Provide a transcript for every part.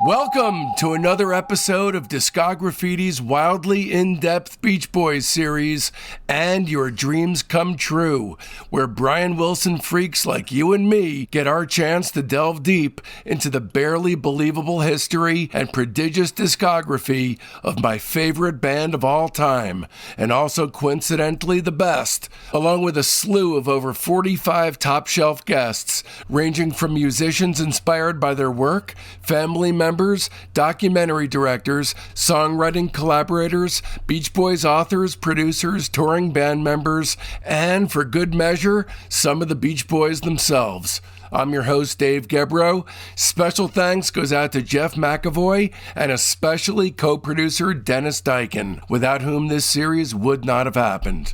Welcome to another episode of Discograffiti's wildly in-depth Beach Boys series and Your Dreams Come True, where Brian Wilson freaks like you and me get our chance to delve deep into the barely believable history and prodigious discography of my favorite band of all time, and also coincidentally the best, along with a slew of over 45 top-shelf guests, ranging from musicians inspired by their work, family members, documentary directors, songwriting collaborators, Beach Boys authors, producers, touring band members, and for good measure, some of the Beach Boys themselves. I'm your host, Dave Gebroe. Special thanks goes out to Jeff McAvoy and especially co-producer Dennis Dyken, without whom this series would not have happened.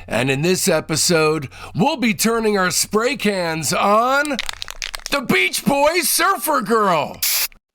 And in this episode, we'll be turning our spray cans on the Beach Boys Surfer Girl.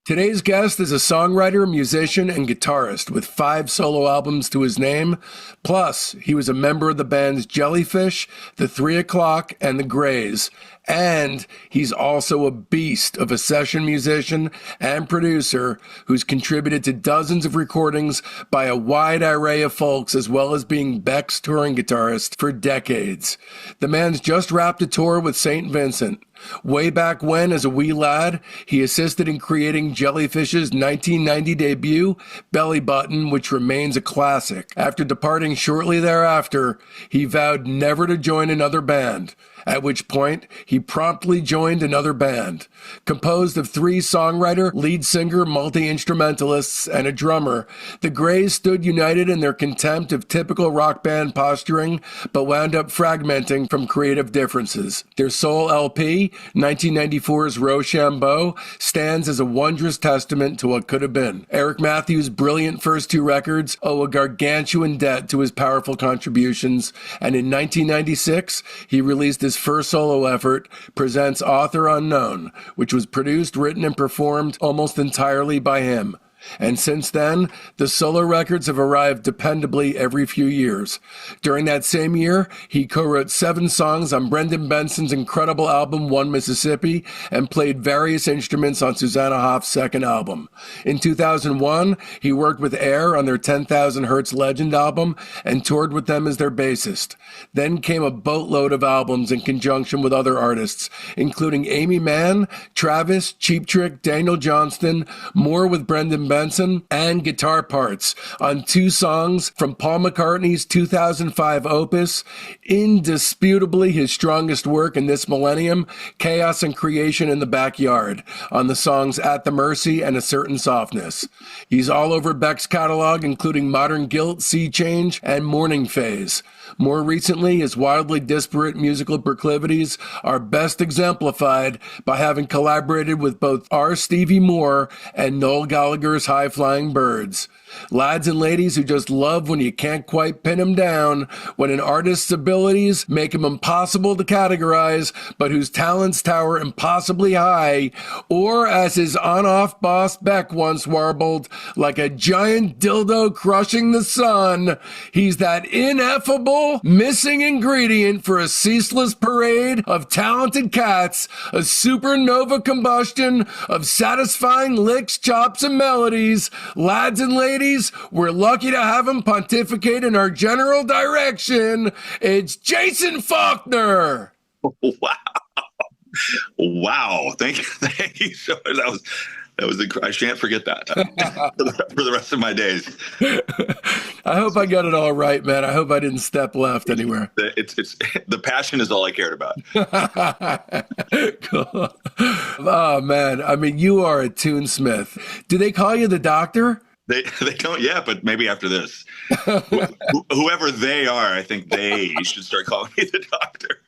Today's guest is a songwriter, musician, and guitarist with 5 solo albums to his name. Plus, he was a member of the bands Jellyfish, The 3 O'Clock, and The Grays. And he's also a beast of a session musician and producer who's contributed to dozens of recordings by a wide array of folks, as well as being Beck's touring guitarist for decades. The man's just wrapped a tour with St. Vincent. Way back when, as a wee lad, he assisted in creating Jellyfish's 1990 debut, Belly Button, which remains a classic. After departing shortly thereafter, he vowed never to join another band, at which point he promptly joined another band. Composed of 3 songwriter, lead singer, multi-instrumentalists, and a drummer, the Grays stood united in their contempt of typical rock band posturing, but wound up fragmenting from creative differences. Their sole LP, 1994's Rochambeau, stands as a wondrous testament to what could have been. Eric Matthews' brilliant first 2 records owe a gargantuan debt to his powerful contributions, and in 1996, he released his first solo effort, Presents Author Unknown, which was produced, written, and performed almost entirely by him. And since then, the solo records have arrived dependably every few years. During that same year, he co-wrote 7 songs on Brendan Benson's incredible album One Mississippi and played various instruments on Susanna Hoff's second album. In 2001, he worked with Air on their 10,000 Hertz Legend album and toured with them as their bassist. Then came a boatload of albums in conjunction with other artists, including Amy Mann, Travis, Cheap Trick, Daniel Johnston, more with Brendan Benson, and guitar parts on 2 songs from Paul McCartney's 2005 opus, indisputably his strongest work in this millennium, Chaos and Creation in the Backyard, on the songs At the Mercy and A Certain Softness. He's all over Beck's catalog, including Modern Guilt, Sea Change, and Morning Phase. More recently, his wildly disparate musical proclivities are best exemplified by having collaborated with both R. Stevie Moore and Noel Gallagher's High Flying Birds. Lads and ladies who just love when you can't quite pin him down, when an artist's abilities make him impossible to categorize, but whose talents tower impossibly high, or as his on-off boss Beck once warbled, like a giant dildo crushing the sun, he's that ineffable missing ingredient for a ceaseless parade of talented cats, a supernova combustion of satisfying licks, chops, and melodies. Lads and ladies, we're lucky to have him pontificate in our general direction. It's Jason Falkner. Wow. Wow. Thank you so much. I shan't forget that for the rest of my days. I hope I got it all right, man. I hope I didn't step left anywhere. It's the passion is all I cared about. Cool. Oh man. I mean, you are a tunesmith. Do they call you the doctor? They don't yet, but maybe after this. Whoever they are, I think they should start calling me the doctor.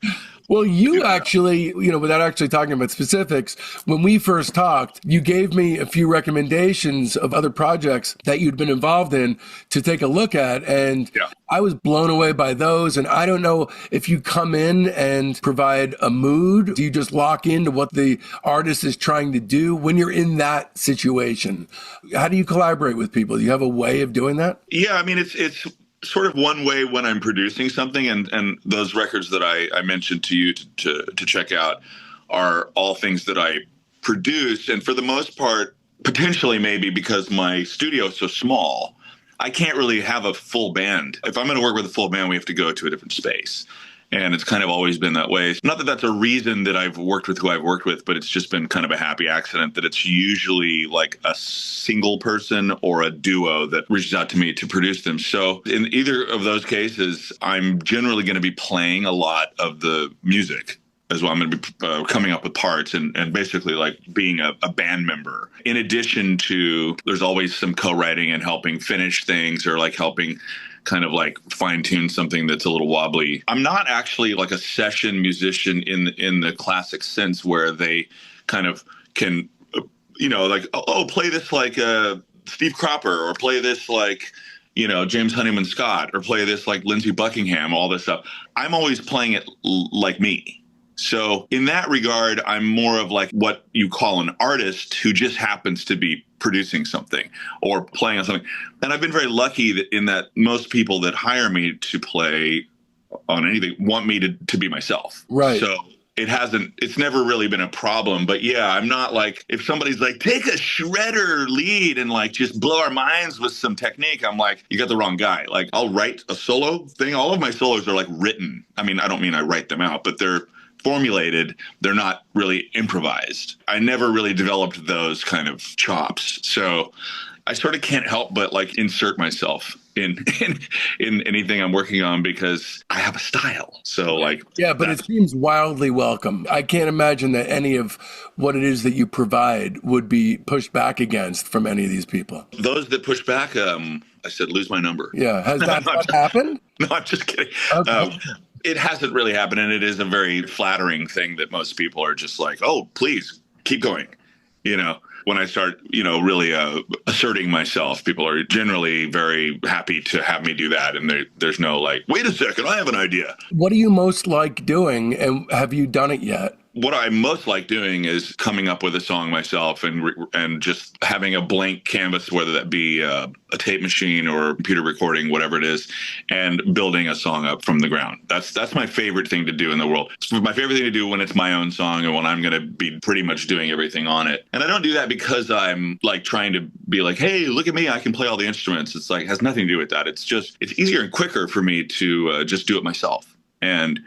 Well, you actually, without actually talking about specifics, when we first talked, you gave me a few recommendations of other projects that you'd been involved in to take a look at. And I was blown away by those. And I don't know if you come in and provide a mood. Do you just lock into what the artist is trying to do when you're in that situation? How do you collaborate with people? Do you have a way of doing that? Yeah, I mean, it's sort of one way when I'm producing something, and those records that I mentioned to you to check out are all things that I produce. And for the most part, potentially maybe because my studio is so small, I can't really have a full band. If I'm going to work with a full band, we have to go to a different space. And it's kind of always been that way. Not that that's a reason that I've worked with who I've worked with, but it's just been kind of a happy accident that it's usually like a single person or a duo that reaches out to me to produce them. So in either of those cases, I'm generally going to be playing a lot of the music as well. I'm going to be coming up with parts and basically like being a band member. In addition to, there's always some co-writing and helping finish things or like helping kind of like fine tune something that's a little wobbly. I'm not actually like a session musician in the classic sense where they kind of can, like, play this like Steve Cropper or play this like, James Honeyman Scott or play this like Lindsey Buckingham, all this stuff. I'm always playing it like me. So in that regard, I'm more of like what you call an artist who just happens to be producing something or playing on something. And I've been very lucky that in that most people that hire me to play on anything want me to be myself. Right. So it's never really been a problem. But yeah, I'm not like, if somebody's like, take a shredder lead and like just blow our minds with some technique, I'm like, you got the wrong guy. Like, I'll write a solo thing. All of my solos are like written. I mean, I don't mean I write them out, but they're formulated. They're not really improvised. I never really developed those kind of chops. So I sort of can't help but like insert myself in anything I'm working on because I have a style. So like, yeah, but it seems wildly welcome. I can't imagine that any of what it is that you provide would be pushed back against from any of these people. Those that push back, I said, lose my number. Yeah. Has that happened? No, I'm just kidding. Okay. It hasn't really happened, and it is a very flattering thing that most people are just like, oh, please keep going. When I start, really asserting myself, people are generally very happy to have me do that. And there's no like, wait a second, I have an idea. What do you most like doing, and have you done it yet? What I most like doing is coming up with a song myself and just having a blank canvas, whether that be a tape machine or computer recording, whatever it is, and building a song up from the ground. That's my favorite thing to do in the world. It's my favorite thing to do when it's my own song and when I'm going to be pretty much doing everything on it. And I don't do that because I'm like trying to be like, hey, look at me, I can play all the instruments. It's like, it has nothing to do with that. It's easier and quicker for me to just do it myself. And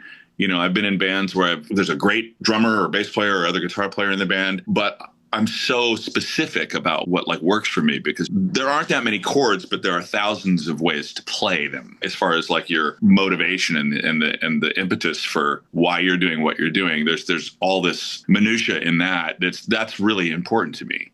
I've been in bands where there's a great drummer or bass player or other guitar player in the band, but I'm so specific about what like works for me because there aren't that many chords, but there are thousands of ways to play them as far as like your motivation and the impetus for why you're doing what you're doing. There's all this minutia in that. That's really important to me,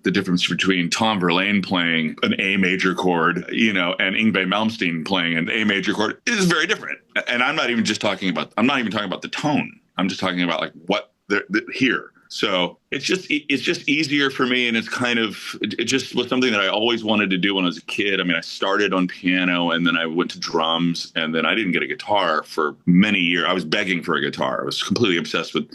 The difference between Tom Verlaine playing an A major chord, and Yngwie Malmsteen playing an A major chord is very different. And I'm not even talking about the tone. I'm just talking about like what they're here. So it's just easier for me. And it just was something that I always wanted to do when I was a kid. I mean, I started on piano and then I went to drums and then I didn't get a guitar for many years. I was begging for a guitar. I was completely obsessed with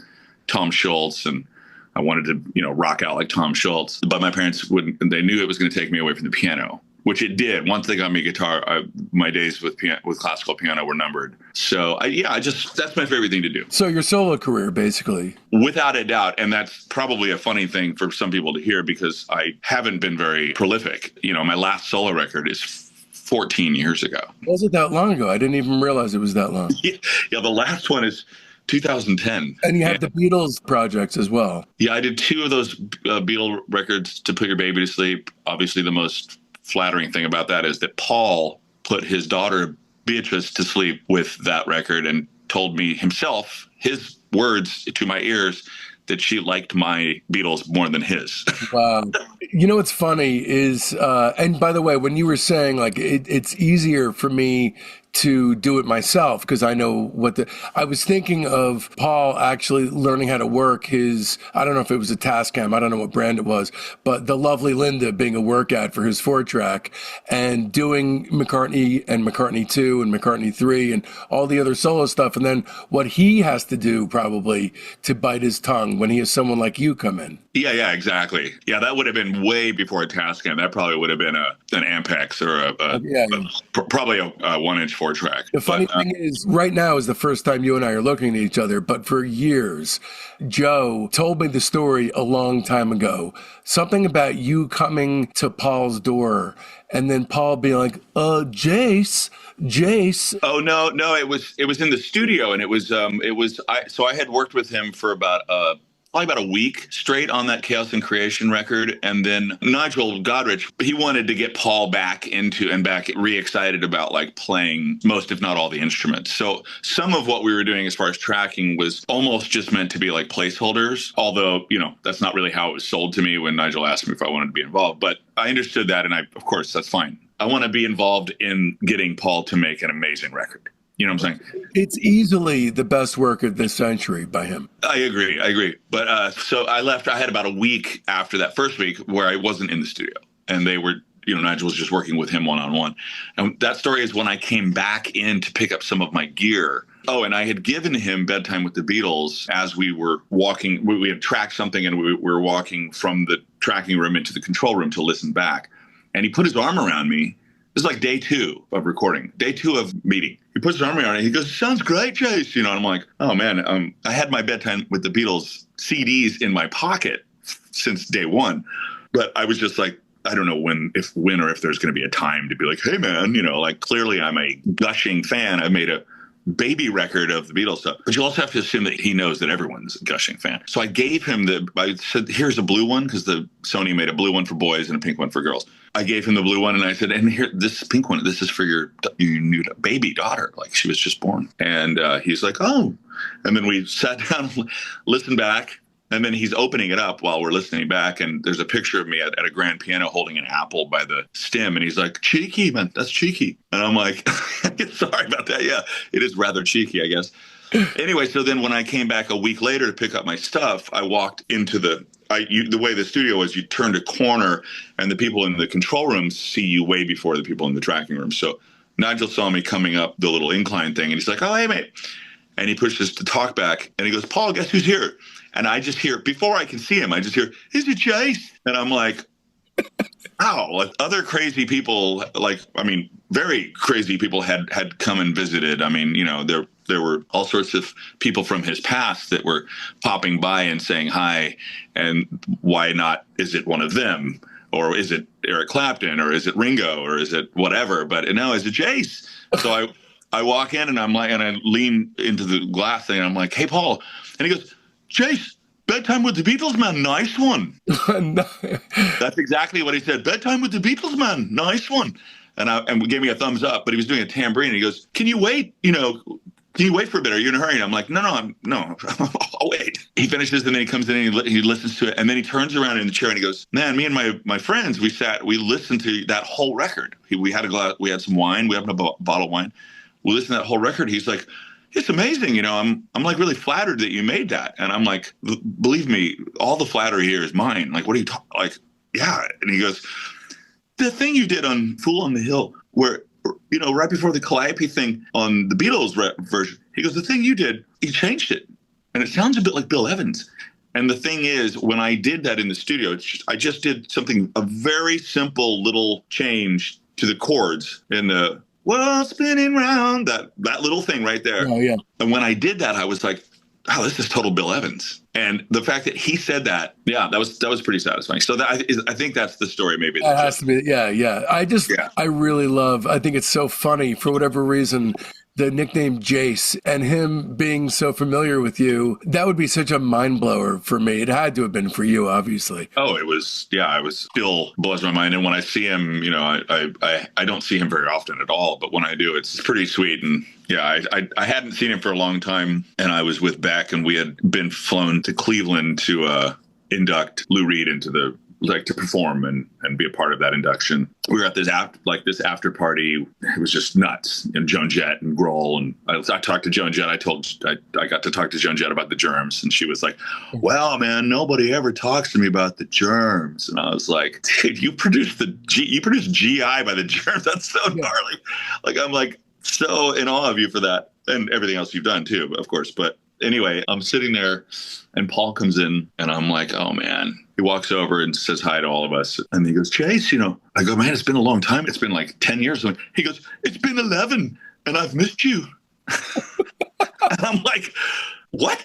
Tom Schultz and I wanted to, rock out like Tom Schultz, but my parents wouldn't, and they knew it was going to take me away from the piano, which it did. Once they got me a guitar, my days with classical piano were numbered. So that's my favorite thing to do. So your solo career, basically. Without a doubt. And that's probably a funny thing for some people to hear because I haven't been very prolific. My last solo record is 14 years ago. Was it that long ago? I didn't even realize it was that long. Yeah, the last one is 2010. And you have the Beatles projects as well. Yeah, I did 2 of those Beatle records, To Put Your Baby to Sleep. Obviously, the most flattering thing about that is that Paul put his daughter Beatrice to sleep with that record and told me himself, his words to my ears, that she liked my Beatles more than his. Wow. You know what's funny is, and by the way, when you were saying like it's easier for me to do it myself because I know I was thinking of Paul actually learning how to work his, I don't know if it was a Tascam, I don't know what brand it was, but the Lovely Linda being a workout for his 4-track and doing McCartney and McCartney 2 and McCartney 3 and all the other solo stuff. And then what he has to do probably to bite his tongue when he has someone like you come in. Yeah, exactly. Yeah, that would have been way before a Tascam. That probably would have been an Ampex or probably a 1-inch 4-track. The funny thing is, right now is the first time you and I are looking at each other, but for years, Joe told me the story a long time ago. Something about you coming to Paul's door and then Paul being like, Jace. Oh, no, it was in the studio, and I had worked with him for probably about a week straight on that Chaos and Creation record. And then Nigel Godrich, he wanted to get Paul back re-excited about like playing most, if not all, the instruments. So some of what we were doing as far as tracking was almost just meant to be like placeholders. Although, that's not really how it was sold to me when Nigel asked me if I wanted to be involved. But I understood that. And of course, that's fine. I want to be involved in getting Paul to make an amazing record. You know what I'm saying? It's easily the best work of this century by him. I agree. But so I left. I had about a week after that first week where I wasn't in the studio, and they were, Nigel was just working with him one-on-one. And that story is when I came back in to pick up some of my gear. Oh, and I had given him Bedtime with the Beatles as we were walking. We had tracked something, and we were walking from the tracking room into the control room to listen back. And he put his arm around me. It was like day 2 of recording, day 2 of meeting. He puts his arm around me. He goes, "Sounds great, Chase." And I'm like, "Oh man, I had my Bedtime with the Beatles CDs in my pocket since day 1, but I was just like, I don't know when or if there's going to be a time to be like, hey man, like clearly I'm a gushing fan. I made a baby record of the Beatles stuff, but you also have to assume that he knows that everyone's a gushing fan. So I gave him I said, here's a blue one, because the Sony made a blue one for boys and a pink one for girls. I gave him the blue one, and I said, and here, this pink one, this is for your new baby daughter. Like, she was just born. And he's like, oh. And then we sat down, listened back, and then he's opening it up while we're listening back, and there's a picture of me at a grand piano holding an apple by the stem, and he's like, cheeky, man, that's cheeky. And I'm like, sorry about that. Yeah, it is rather cheeky, I guess. Anyway, so then when I came back a week later to pick up my stuff, I walked into the way the studio was, you turned a corner, and the people in the control room see you way before the people in the tracking room. So Nigel saw me coming up the little incline thing, and he's like, oh, hey, mate. And he pushes the talk back, and he goes, Paul, guess who's here? And I just hear, before I can see him, I just hear, is it Chase? And I'm like, wow. Like, other crazy people, very crazy people had come and visited. I mean, there were all sorts of people from his past that were popping by and saying hi. And why not? Is it one of them? Or is it Eric Clapton? Or is it Ringo? Or is it whatever? But no, is it Chase? So I walk in, and I'm like, and I lean into the glass thing, and I'm like, hey, Paul. And he goes, Chase, Bedtime with the Beatles, man, nice one. That's exactly what he said. Bedtime with the Beatles, man, nice one. And we gave me a thumbs up, but he was doing a tambourine, and he goes, can you wait? Can you wait for a bit? Are you in a hurry? And I'm like, no, I'll wait. He finishes, and then he comes in, and he listens to it, and then he turns around in the chair, and he goes, man, me and my friends, we listened to that whole record. We had some wine, we had a bottle of wine. We listened to that whole record. He's like, it's amazing. I'm like really flattered that you made that. And I'm like, believe me, all the flattery here is mine. Like, what are you talking? Like, yeah. And he goes, the thing you did on Fool on the Hill, where, right before the Calliope thing on the Beatles version, he goes, the thing you did, you changed it. And it sounds a bit like Bill Evans. And the thing is, when I did that in the studio, I just did a very simple little change to the chords in the, well, spinning round, that little thing right there. Oh, yeah. And when I did that, I was like, oh, this is total Bill Evans. And the fact that he said that, yeah, that was pretty satisfying. So I think that's the story, maybe. That has to be, yeah. I really love, I think it's so funny, for whatever reason, the nickname Jace, and him being so familiar with you, that would be such a mind blower for me. It had to have been for you, obviously. Oh, it was, yeah, it was still blows my mind. And when I see him, I don't see him very often at all, but when I do, it's pretty sweet. And yeah, I hadn't seen him for a long time, and I was with Beck, and we had been flown to Cleveland to induct Lou Reed into the to perform and be a part of that induction. We were at this after party. It was just nuts. And Joan Jett and Grohl, and I talked to Joan Jett. I got to talk to Joan Jett about the Germs, and she was like, "Wow, man, nobody ever talks to me about the Germs." And I was like, "Dude, you produced GI by the Germs. That's so gnarly." Like, I'm like so in awe of you for that, and everything else you've done too, of course. But anyway, I'm sitting there, and Paul comes in, and I'm like, "Oh man." He walks over and says hi to all of us. And he goes, "Chase, I go, "Man, it's been a long time. It's been like 10 years. He goes, "It's been 11 and I've missed you." And I'm like, "What?"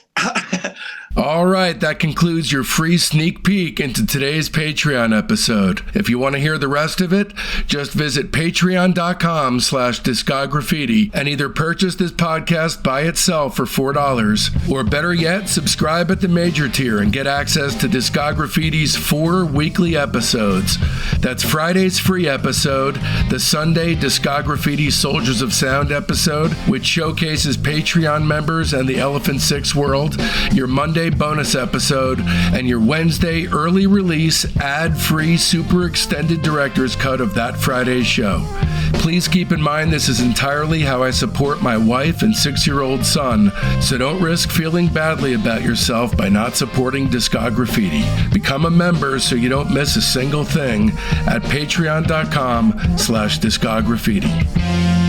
All right, that concludes your free sneak peek into today's Patreon episode. If you want to hear the rest of it, just visit patreon.com/discograffiti and either purchase this podcast by itself for $4, or better yet, subscribe at the major tier and get access to Discograffiti's 4 weekly episodes. That's Friday's free episode, the Sunday Discograffiti Soldiers of Sound episode, which showcases Patreon members and the Elephant Six world, your Monday bonus episode, and your Wednesday early release ad-free super extended director's cut of that Friday's show. Please keep in mind this is entirely how I support my wife and 6-year-old son, so don't risk feeling badly about yourself by not supporting Discograffiti. Become a member so you don't miss a single thing at patreon.com/discograffiti.